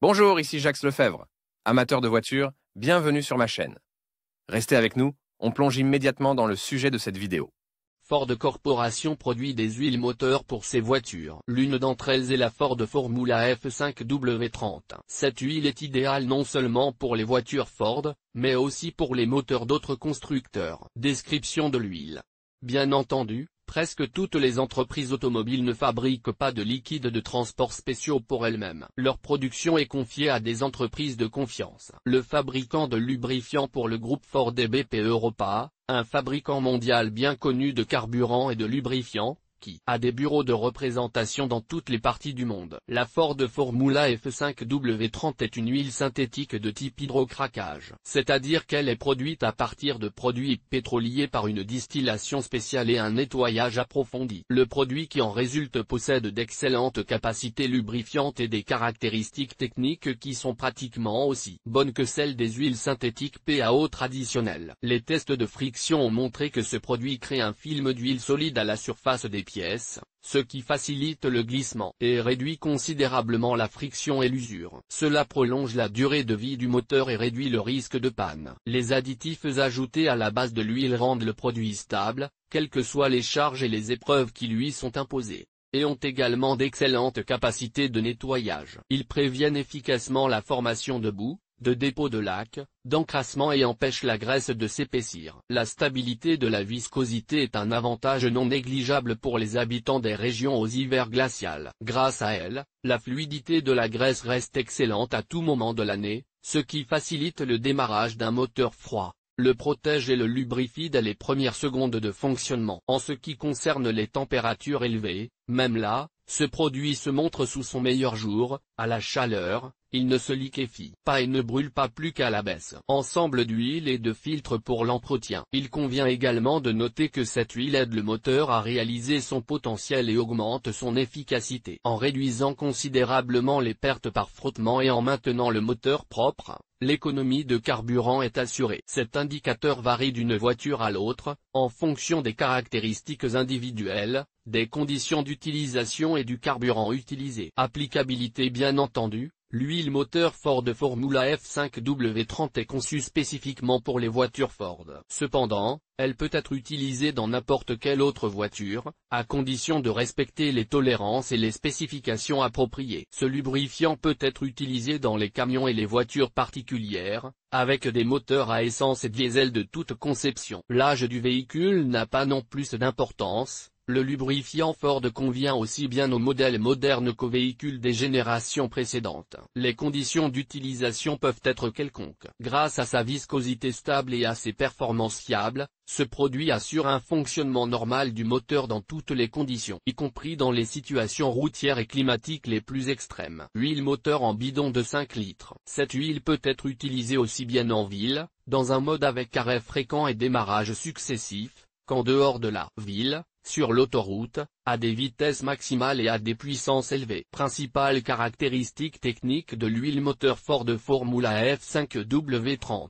Bonjour, ici Jacques Lefebvre. Amateur de voitures, bienvenue sur ma chaîne. Restez avec nous, on plonge immédiatement dans le sujet de cette vidéo. Ford Corporation produit des huiles moteurs pour ses voitures. L'une d'entre elles est la Ford Formula F5W30. Cette huile est idéale non seulement pour les voitures Ford, mais aussi pour les moteurs d'autres constructeurs. Description de l'huile. Bien entendu, presque toutes les entreprises automobiles ne fabriquent pas de liquides de transport spéciaux pour elles-mêmes. Leur production est confiée à des entreprises de confiance. Le fabricant de lubrifiants pour le groupe Ford est BP Europa, un fabricant mondial bien connu de carburant et de lubrifiants, qui a des bureaux de représentation dans toutes les parties du monde. La Ford Formula F5W30 est une huile synthétique de type hydrocraquage, c'est-à-dire qu'elle est produite à partir de produits pétroliers par une distillation spéciale et un nettoyage approfondi. Le produit qui en résulte possède d'excellentes capacités lubrifiantes et des caractéristiques techniques qui sont pratiquement aussi bonnes que celles des huiles synthétiques PAO traditionnelles. Les tests de friction ont montré que ce produit crée un film d'huile solide à la surface des pièces, ce qui facilite le glissement et réduit considérablement la friction et l'usure. Cela prolonge la durée de vie du moteur et réduit le risque de panne. Les additifs ajoutés à la base de l'huile rendent le produit stable, quelles que soient les charges et les épreuves qui lui sont imposées, et ont également d'excellentes capacités de nettoyage. Ils préviennent efficacement la formation de boue, de dépôts de laque, d'encrassement et empêchent la graisse de s'épaissir. La stabilité de la viscosité est un avantage non négligeable pour les habitants des régions aux hivers glaciales. Grâce à elle, la fluidité de la graisse reste excellente à tout moment de l'année, ce qui facilite le démarrage d'un moteur froid, le protège et le lubrifie dès les premières secondes de fonctionnement. En ce qui concerne les températures élevées, même là, ce produit se montre sous son meilleur jour. À la chaleur, il ne se liquéfie pas et ne brûle pas plus qu'à la baisse. Ensemble d'huile et de filtres pour l'entretien. Il convient également de noter que cette huile aide le moteur à réaliser son potentiel et augmente son efficacité. En réduisant considérablement les pertes par frottement et en maintenant le moteur propre, l'économie de carburant est assurée. Cet indicateur varie d'une voiture à l'autre, en fonction des caractéristiques individuelles, des conditions d'utilisation et du carburant utilisé. Applicabilité bien entendu. L'huile moteur Ford Formula F5W30 est conçue spécifiquement pour les voitures Ford. Cependant, elle peut être utilisée dans n'importe quelle autre voiture, à condition de respecter les tolérances et les spécifications appropriées. Ce lubrifiant peut être utilisé dans les camions et les voitures particulières, avec des moteurs à essence et diesel de toute conception. L'âge du véhicule n'a pas non plus d'importance. Le lubrifiant Ford convient aussi bien aux modèles modernes qu'aux véhicules des générations précédentes. Les conditions d'utilisation peuvent être quelconques. Grâce à sa viscosité stable et à ses performances fiables, ce produit assure un fonctionnement normal du moteur dans toutes les conditions, y compris dans les situations routières et climatiques les plus extrêmes. Huile moteur en bidon de 5 litres. Cette huile peut être utilisée aussi bien en ville, dans un mode avec arrêt fréquent et démarrage successif, qu'en dehors de la ville, sur l'autoroute, à des vitesses maximales et à des puissances élevées. Principales caractéristiques techniques de l'huile moteur Ford Formula F5W30.